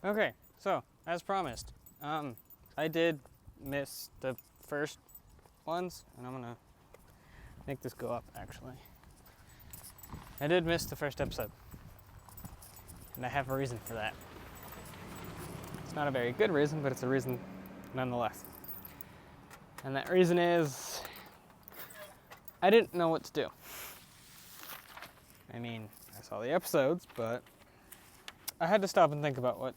Okay, so as promised, I did miss the first ones, and I'm gonna make this go up actually. I did miss the first episode, and I have a reason for that. It's not a very good reason, but it's a reason nonetheless. And that reason is I didn't know what to do. I mean, I saw the episodes, but I had to stop and think about what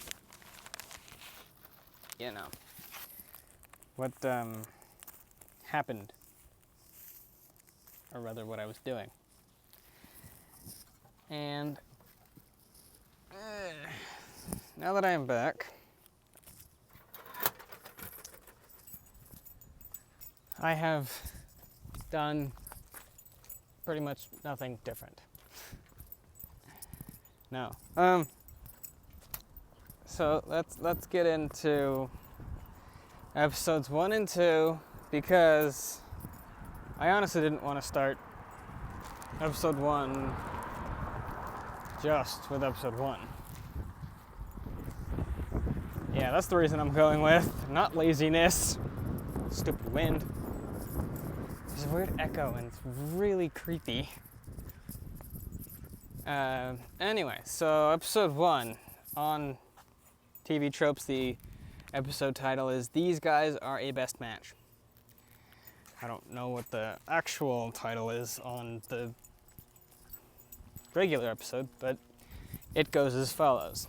happened, or rather what I was doing. And now that I am back, I have done pretty much nothing different. No. So let's get into episodes 1 and 2, because I honestly didn't want to start episode 1 just with episode 1. Yeah, that's the reason I'm going with, not laziness. Stupid wind. There's a weird echo and it's really creepy. Anyway, so episode 1 on TV Tropes, the episode title is These Guys Are a Best Match. I don't know what the actual title is on the regular episode, but it goes as follows.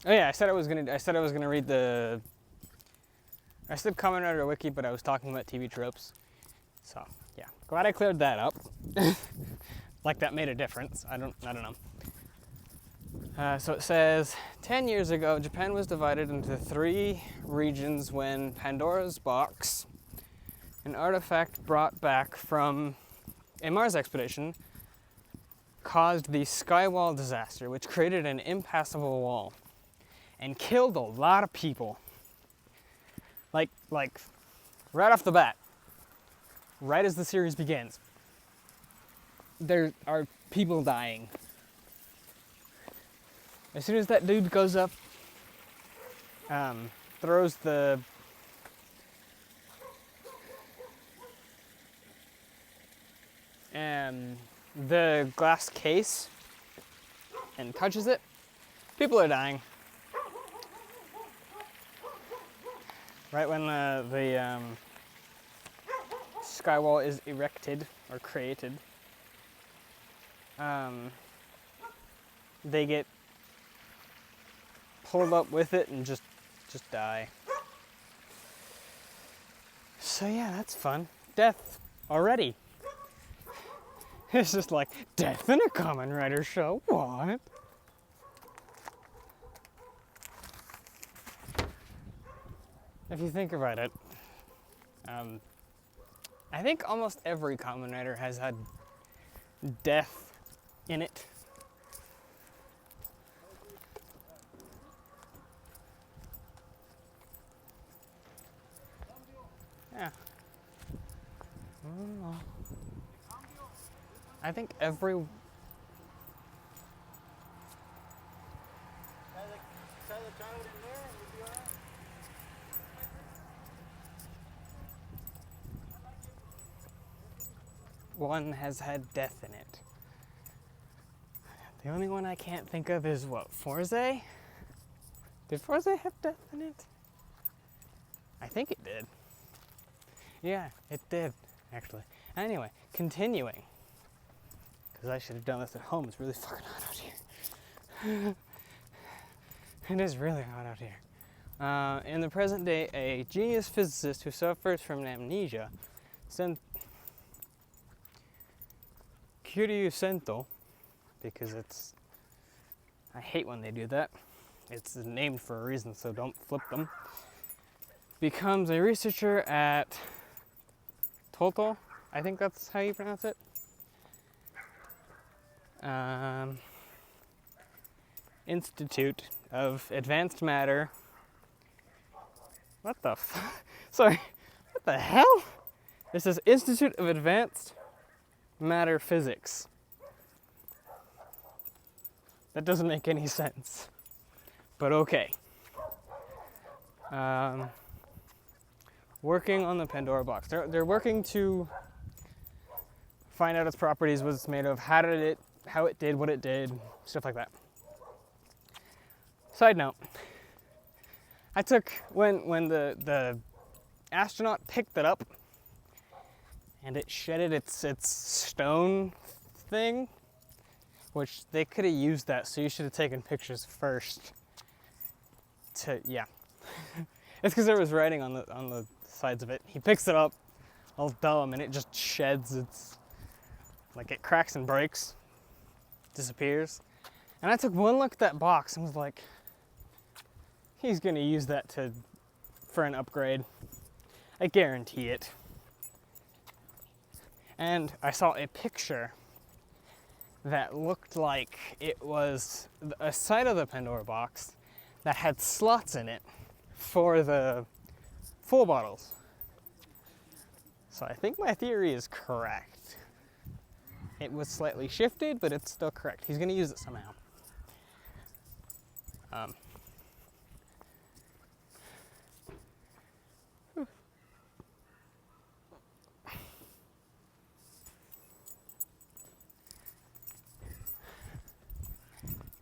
Oh yeah, I said I was gonna read the. I said Kamen Rider Wiki, but I was talking about TV Tropes. So yeah, glad I cleared that up. Like that made a difference. I don't know. So it says, 10 years ago, Japan was divided into 3 regions when Pandora's box, an artifact brought back from a Mars expedition, caused the Skywall disaster, which created an impassable wall and killed a lot of people. Like right off the bat, right as the series begins, there are people dying. As soon as that dude goes up, throws the glass case and touches it, people are dying. Right when the skywall is erected or created, they get pulled up with it and just die. So yeah, that's fun. Death already. It's just like, death in a Kamen Rider show? What? If you think about it, I think almost every Kamen Rider has had death in it. Yeah. I think every... one has had death in it. The only one I can't think of is what, Forze? Did Forze have death in it? I think it did. Yeah, it did, actually. Anyway, continuing. Because I should have done this at home. It's really fucking hot out here. It is really hot out here. In the present day, a genius physicist who suffers from amnesia, Kiryu Sento, because it's... I hate when they do that. It's named for a reason, so don't flip them. Becomes a researcher at Toto, I think that's how you pronounce it. Institute of Advanced Matter. What the Sorry, what the hell? This is Institute of Advanced Matter Physics. That doesn't make any sense. But okay. Working on the Pandora box. They're working to find out its properties, what it's made of, how it did what it did, stuff like that. Side note, when the astronaut picked it up and it shedded its stone thing, which they could have used that, so you should have taken pictures first. Yeah. It's because there was writing on the sides of it. He picks it up, all dumb, and it just sheds its, like it cracks and breaks, disappears. And I took one look at that box and was like, he's gonna use that for an upgrade. I guarantee it. And I saw a picture that looked like it was a side of the Pandora box that had slots in it for the full bottles. So I think my theory is correct. It was slightly shifted, but it's still correct. He's gonna use it somehow.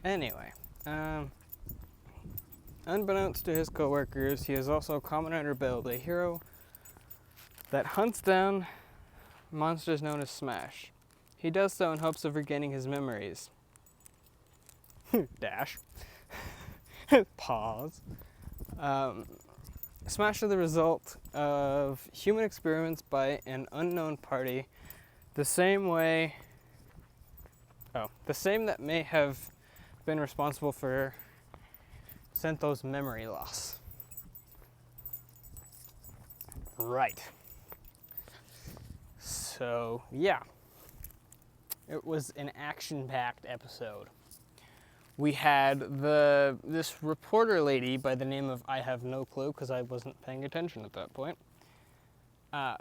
Anyway, unbeknownst to his co-workers, he is also Kamen Rider Build, a hero that hunts down monsters known as Smash. He does so in hopes of regaining his memories. Dash. Pause. Smash are the result of human experiments by an unknown party, the same that may have been responsible for Sento's memory loss. Right. So, yeah. It was an action-packed episode. We had this reporter lady by the name of I have no clue because I wasn't paying attention at that point,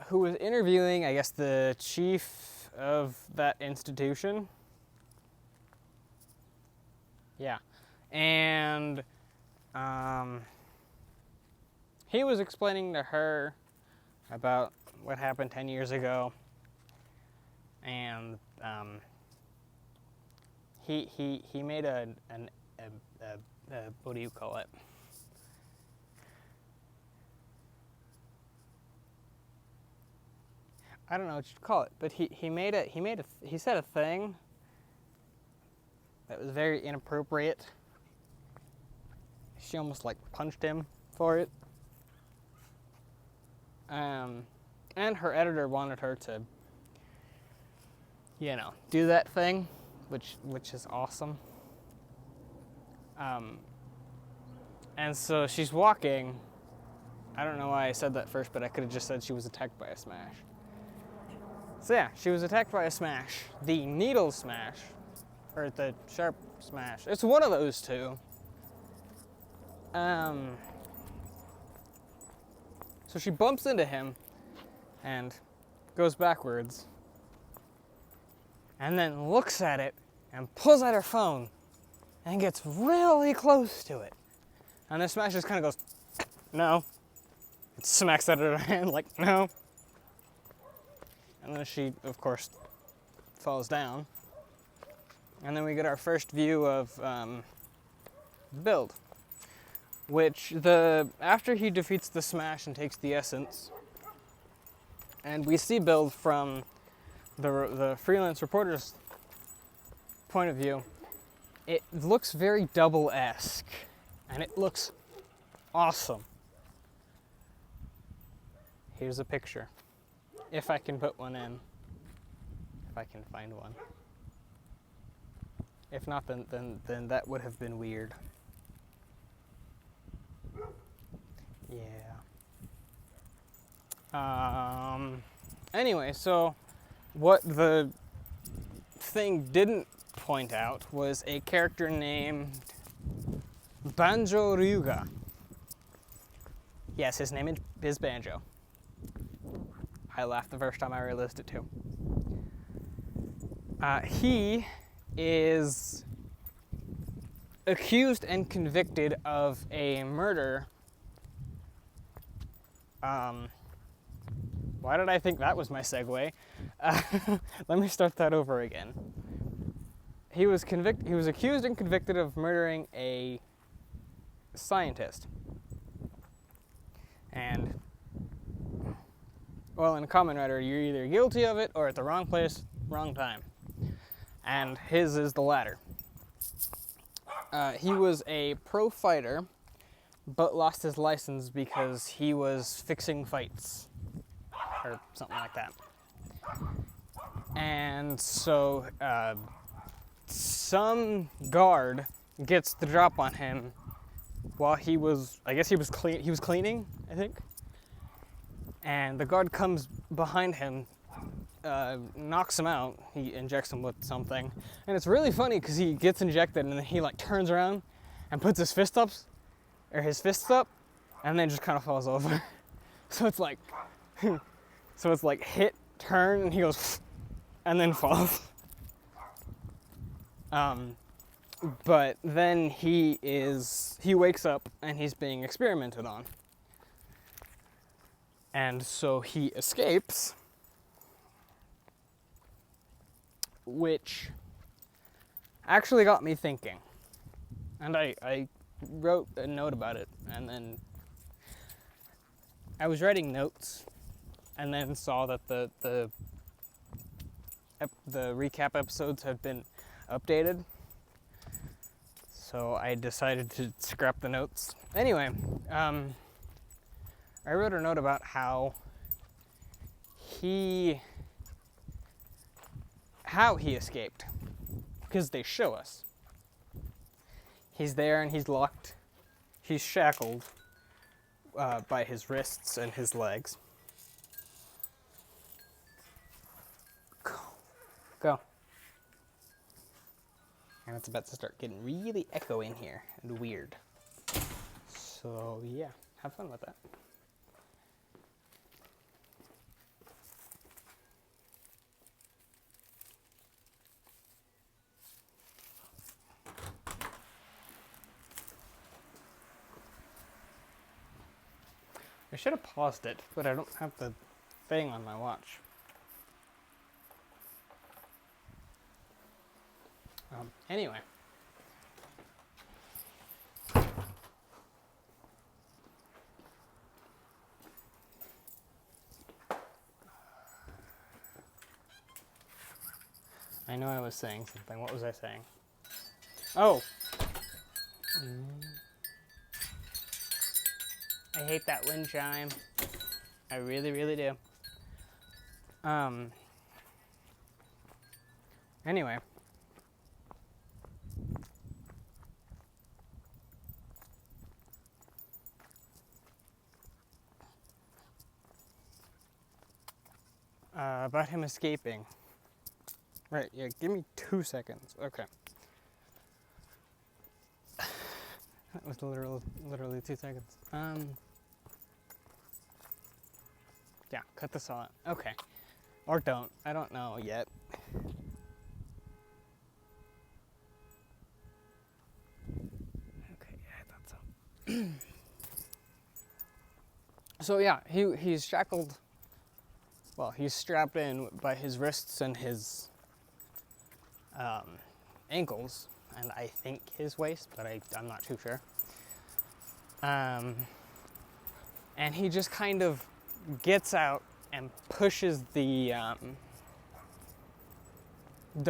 who was interviewing, I guess, the chief of that institution. Yeah. And he was explaining to her about what happened 10 years ago. And he made a what do you call it? I don't know what you'd call it, but he said a thing that was very inappropriate. She almost like punched him for it. And her editor wanted her to, do that thing, which is awesome. And so she's walking. I don't know why I said that first, but I could have just said she was attacked by a Smash. So yeah, she was attacked by a Smash. The Needle Smash, or the Sharp Smash. It's one of those two. So she bumps into him and goes backwards. And then looks at it and pulls out her phone and gets really close to it. And the Smash just kind of goes, no. It smacks at her hand like, no. And then she, of course, falls down. And then we get our first view of Build, which after he defeats the Smash and takes the essence, and we see Build from the freelance reporter's point of view, it looks very Double-esque, and it looks awesome. Here's a picture, if I can put one in, if I can find one. If not, then that would have been weird. Yeah. Anyway, so what the thing didn't point out was a character named Banjo Ryuga. Yes, his name is Banjo. I laughed the first time I realized it too. He is accused and convicted of a murder. Why did I think that was my segue? Let me start that over again. He was accused and convicted of murdering a scientist. And, well, in Kamen Rider, you're either guilty of it or at the wrong place, wrong time. And his is the latter. He was a pro fighter, but lost his license because he was fixing fights, or something like that. And so, some guard gets the drop on him while he was cleaning, I think. And the guard comes behind him, knocks him out. He injects him with something. And it's really funny because he gets injected and then he like turns around and puts his fists up, and then just kind of falls over. So it's like, hit, turn, and he goes, and then falls. But then he wakes up and he's being experimented on. And so he escapes, which actually got me thinking. And I wrote a note about it, and then I was writing notes and then saw that the recap episodes had been updated. So I decided to scrap the notes. Anyway, I wrote a note about how he escaped, because they show us. He's there and he's locked. He's shackled by his wrists and his legs. Go. And it's about to start getting really echo in here and weird. So yeah, have fun with that. I should have paused it, but I don't have the thing on my watch. Anyway. I know I was saying something. What was I saying? Oh! I hate that wind chime. I really, really do. Anyway. About him escaping. Right, yeah, give me 2 seconds. Okay. That was literally 2 seconds. Yeah, cut this all out. Okay. Or don't. I don't know yet. Okay, yeah, I thought so. So yeah, he's shackled. Well, he's strapped in by his wrists and his ankles, and I think his waist, but I'm not too sure. And he just kind of gets out and pushes the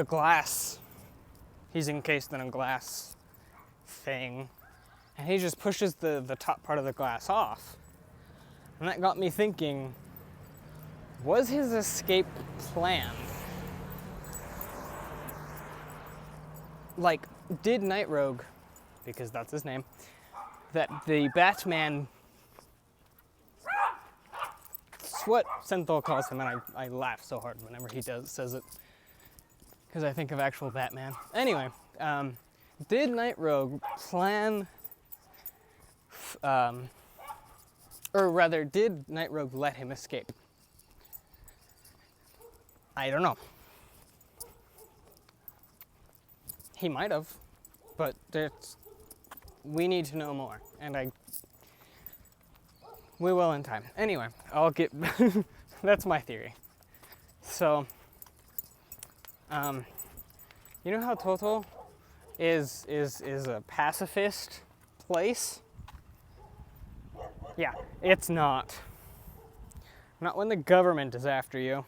glass. He's encased in a glass thing, and he just pushes the top part of the glass off. And that got me thinking, was his escape planned? Like, did Night Rogue, because that's his name, that the Batman, that's what Senthol calls him, and I laugh so hard whenever he says it, because I think of actual Batman. Anyway, did Night Rogue plan, or rather, did Night Rogue let him escape? I don't know. He might have, but we need to know more, and we will in time. Anyway, I'll get, that's my theory. So, you know how Toto is a pacifist place? Yeah, it's not. Not when the government is after you.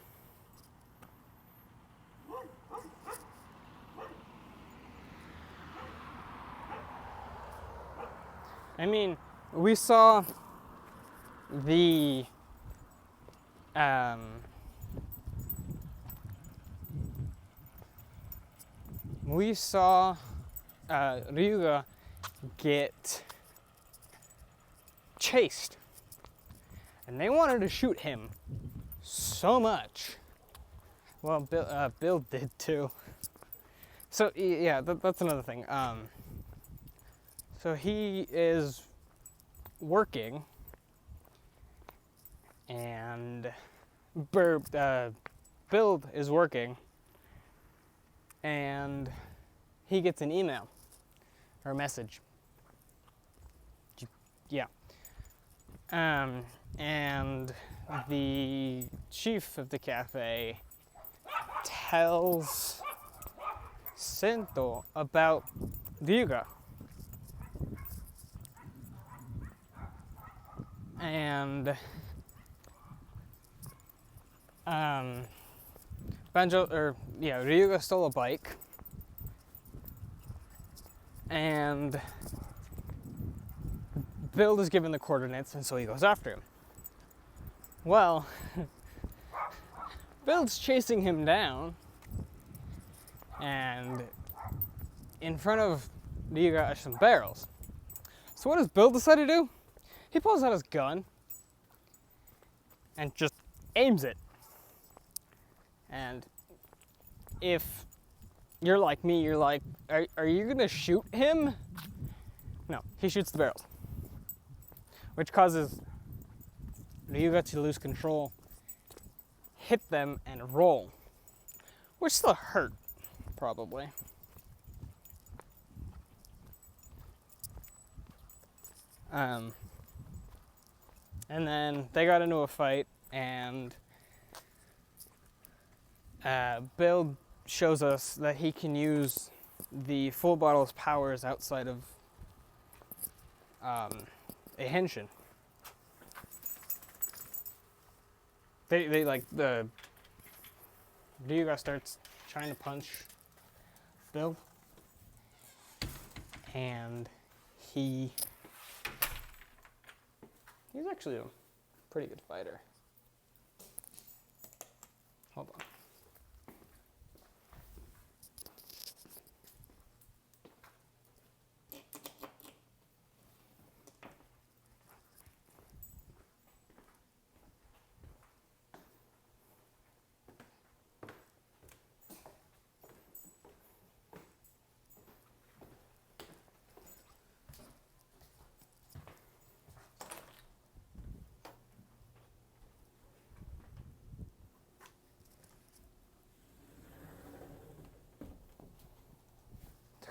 I mean, we saw the Ryuga get chased, and they wanted to shoot him so much. Well, Bill did too. So yeah, that's another thing. So he is working, and Build is working, and he gets an email or a message. Yeah. And the chief of the cafe tells Sento about Ryuga. And Ryuga stole a bike, and Build is given the coordinates, and so he goes after him. Well, Build's chasing him down, and in front of Ryuga are some barrels. So what does Build decide to do? He pulls out his gun and just aims it. And if you're like me, you're like, are you gonna shoot him? No, he shoots the barrels, which causes Ryuga to lose control, hit them, and roll, which still hurt, probably. And then they got into a fight, and Build shows us that he can use the full bottle's powers outside of a henshin. They like the Ryuga starts trying to punch Build, and he's actually a pretty good fighter. Hold on.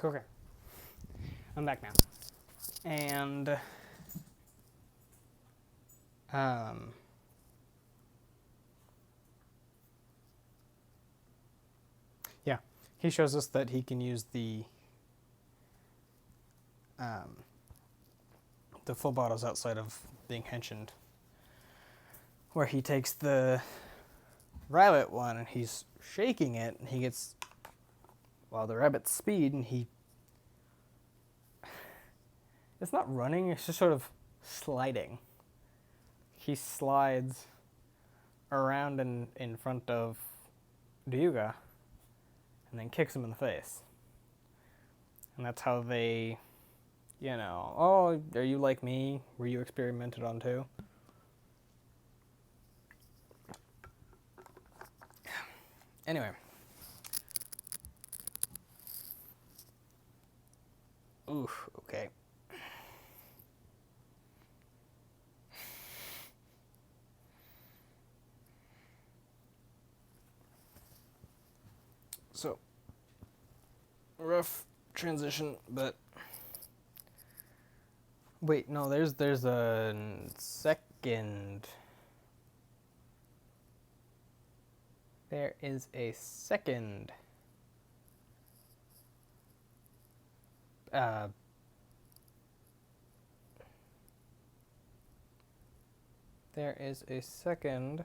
Okay, I'm back now. And yeah, he shows us that he can use the full bottles outside of being henshined, where he takes the rabbit one and he's shaking it, and he gets the rabbit's speed, and it's not running, it's just sort of sliding. He slides around in front of Ryuga and then kicks him in the face. And that's how they, oh, are you like me? Were you experimented on too? Anyway. Oof, okay. So, rough transition, but Wait, no, there's a second. There is a second. Uh, there is a second.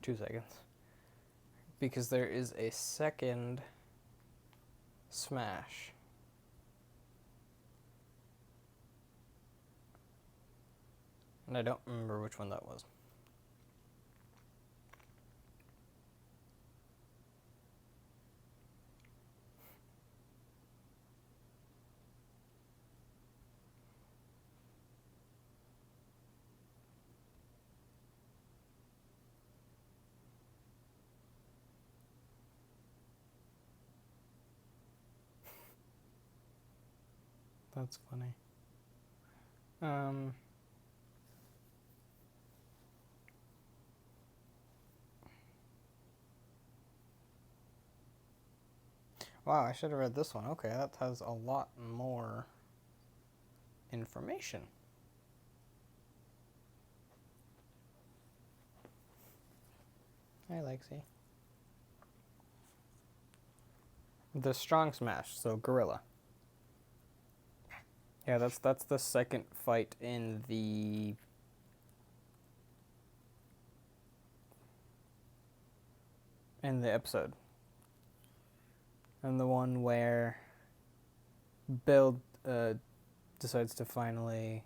2 seconds. Because there is a second Smash. And I don't remember which one that was. That's funny. Wow, I should have read this one. Okay, that has a lot more information. Hi, Lexi. The Strong Smash, so Gorilla. Yeah, that's the second fight in the episode. And the one where Build decides to finally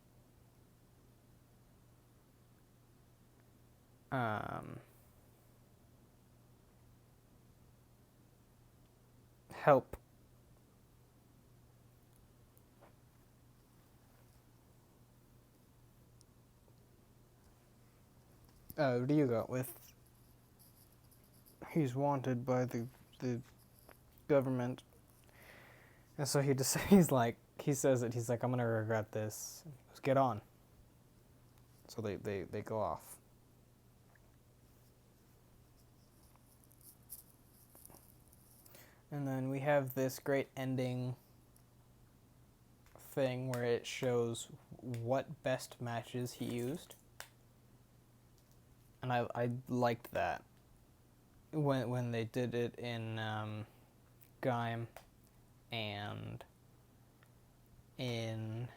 help Ryuga with, he's wanted by the government, and so he just he says it, he's like, I'm gonna regret this. He goes, get on. So they go off. And then we have this great ending thing where it shows what best matches he used. And I liked that. When they did it in Gaim and in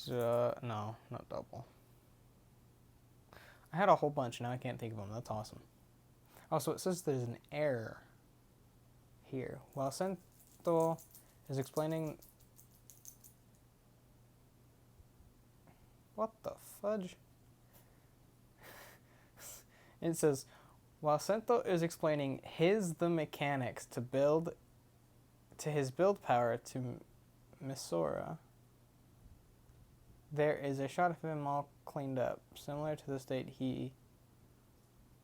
no, not Double. I had a whole bunch, now I can't think of them. That's awesome. Also, it says there's an error here. While Sento is explaining... What the fudge? It says, while Sento is explaining the mechanics to his build power to Misora, there is a shot of him all cleaned up, similar to the state he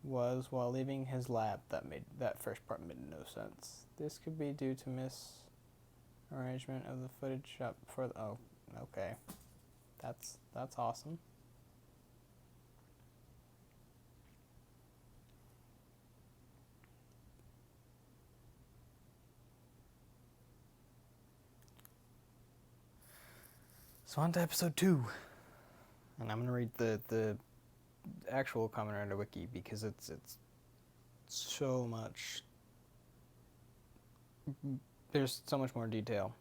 was while leaving his lab. That first part made no sense. This could be due to misarrangement of the footage shot before the... Oh, okay. That's awesome. So on to episode 2. And I'm going to read the actual Kamen Rider Wiki because it's so much... There's so much more detail.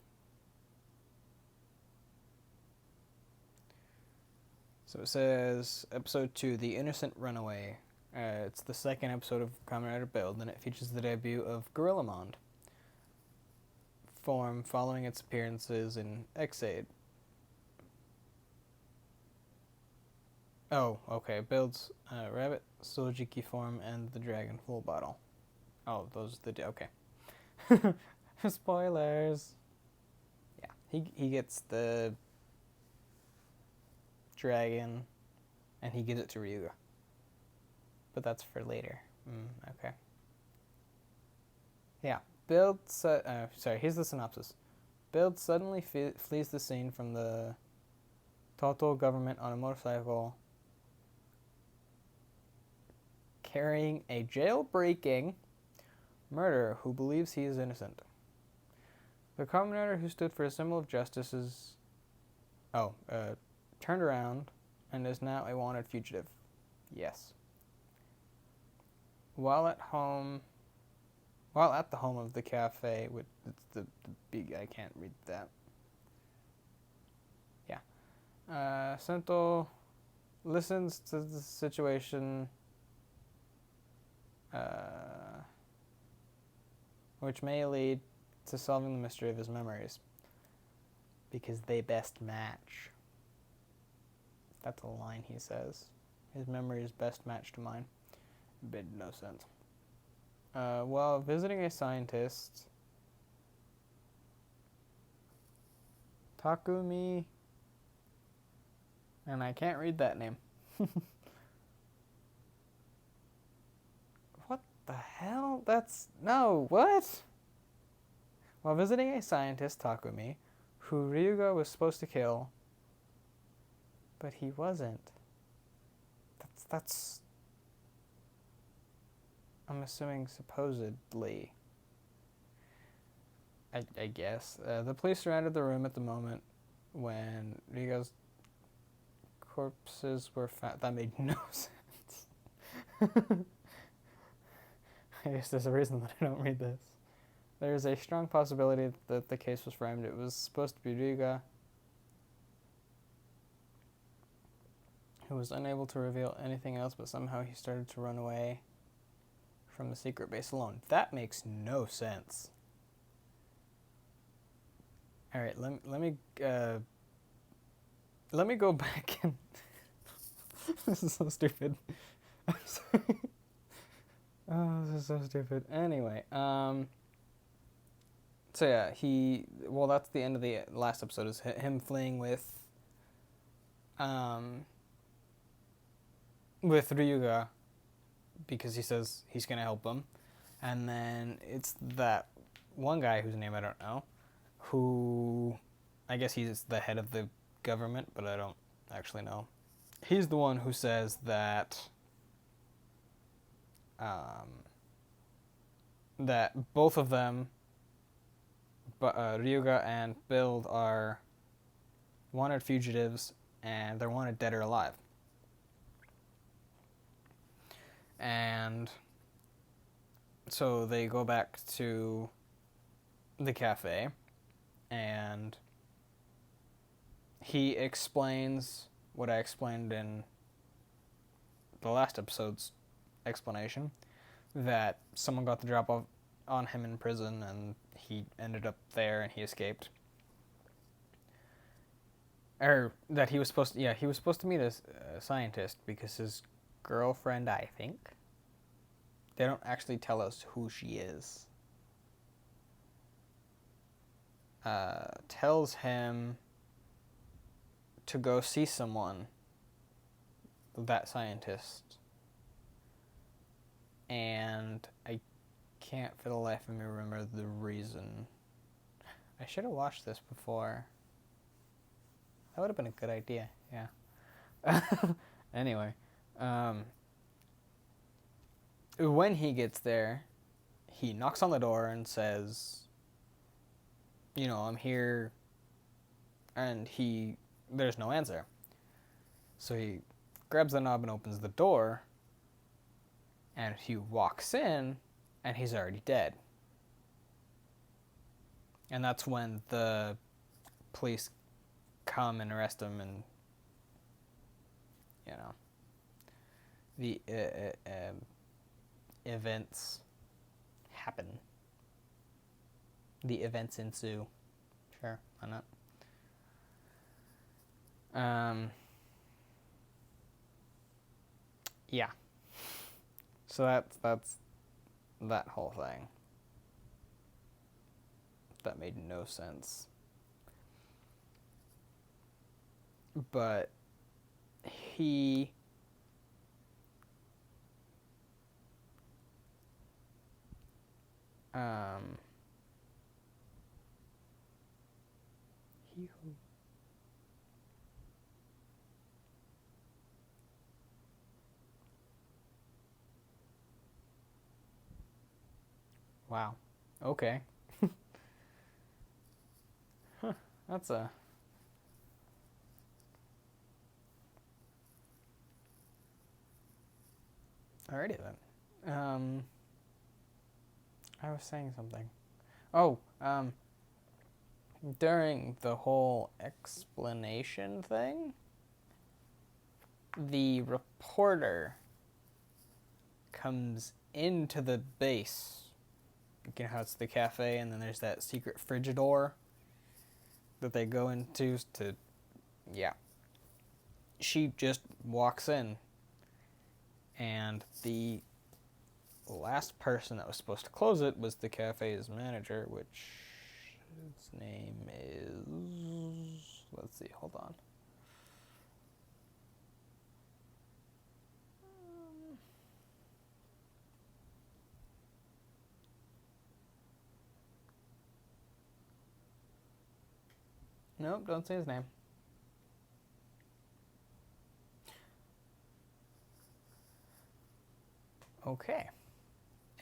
So it says, episode 2, The Innocent Runaway. It's the second episode of Kamen Rider Build, and it features the debut of Gorillamon form following its appearances in X-Aid. Oh, okay. Build's Rabbit, Sojiki form, and the Dragon full bottle. Oh, those are the... Okay. Spoilers. Yeah, he gets the dragon, and he gives it to Ryuga. But that's for later. Okay. Yeah, here's the synopsis. Build suddenly flees the scene from the total government on a motorcycle, carrying a jailbreaking murderer who believes he is innocent. The Kamen Rider who stood for a symbol of justice is turned around and is now a wanted fugitive. Yes. While at the home of the cafe, with the big, I can't read that. Yeah. Sento listens to the situation, which may lead to solving the mystery of his memories, because they best match. That's a line he says. His memories best match to mine. Made no sense. While visiting a scientist, Takumi, and I can't read that name. What the hell? What? While visiting a scientist, Takumi, who Ryuga was supposed to kill, but he wasn't. That's I'm assuming supposedly. I guess. The police surrounded the room at the moment when Ryuga's corpses were found. That made no sense. I guess there's a reason that I don't read this. There is a strong possibility that the case was framed. It was supposed to be Ryuga, who was unable to reveal anything else, but somehow he started to run away from the secret base alone. That makes no sense. All right, let me go back and this is so stupid. I'm sorry. Oh, this is so stupid. Anyway, so yeah, that's the end of the last episode, is him fleeing with Ryuga, because he says he's gonna help him, and then it's that one guy whose name I don't know, who I guess he's the head of the government, but I don't actually know. He's the one who says that that both of them, Ryuga and Build, are wanted fugitives, and they're wanted dead or alive. And so they go back to the cafe, and he explains what I explained in the last episode's explanation, that someone got the drop off on him in prison, and he ended up there, and he escaped. Or that he was supposed to meet a scientist, because his girlfriend, I think, they don't actually tell us who she is, tells him to go see someone, that scientist, and I can't for the life of me remember the reason. I should have watched this before. That would have been a good idea, yeah. Anyway, when he gets there, he knocks on the door and says, I'm here, and there's no answer. So he grabs the knob and opens the door, and he walks in, and he's already dead. And that's when the police come and arrest him, and the events happen. The events ensue. Sure, why not? Yeah. So that's that whole thing. That made no sense. But he Hee-hoo. Wow. Okay. Huh. That's a... Alrighty then. I was saying something. Oh, during the whole explanation thing, the reporter comes into the base. You know how it's the cafe and then there's that secret frigidor that they go into to... Yeah. She just walks in, and the last person that was supposed to close it was the cafe's manager, which his name is... Let's see, hold on. Nope, don't say his name. Okay.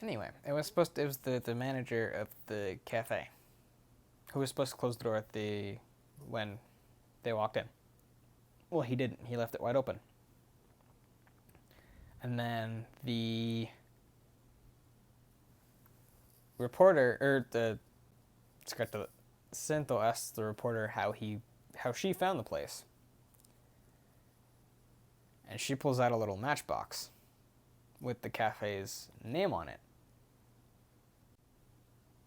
Anyway, it was the manager of the cafe who was supposed to close the door when they walked in. Well, he didn't. He left it wide open. And then the reporter, Sento asks the reporter how she found the place. And she pulls out a little matchbox with the cafe's name on it.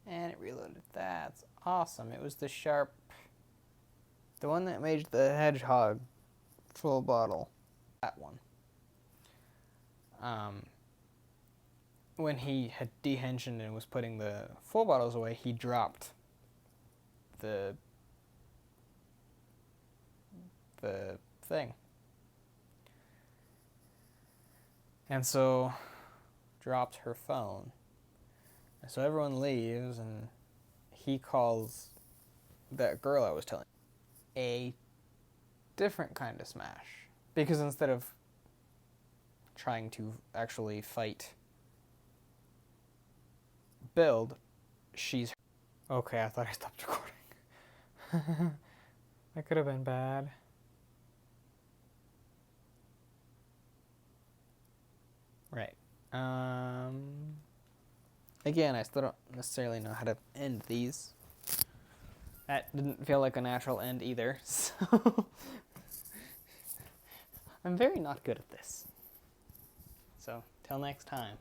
And it reloaded. That's awesome. It was the one that made the hedgehog full bottle. That one. When he had dehensioned and was putting the full bottles away, he dropped the thing. And so dropped her phone. And so everyone leaves and he calls that girl I was telling a different kind of smash. Because instead of trying to actually fight Build, she's... Okay, I thought I stopped recording. That could have been bad. Right. Again, I still don't necessarily know how to end these. That didn't feel like a natural end either, so... I'm very not good at this. So, till next time.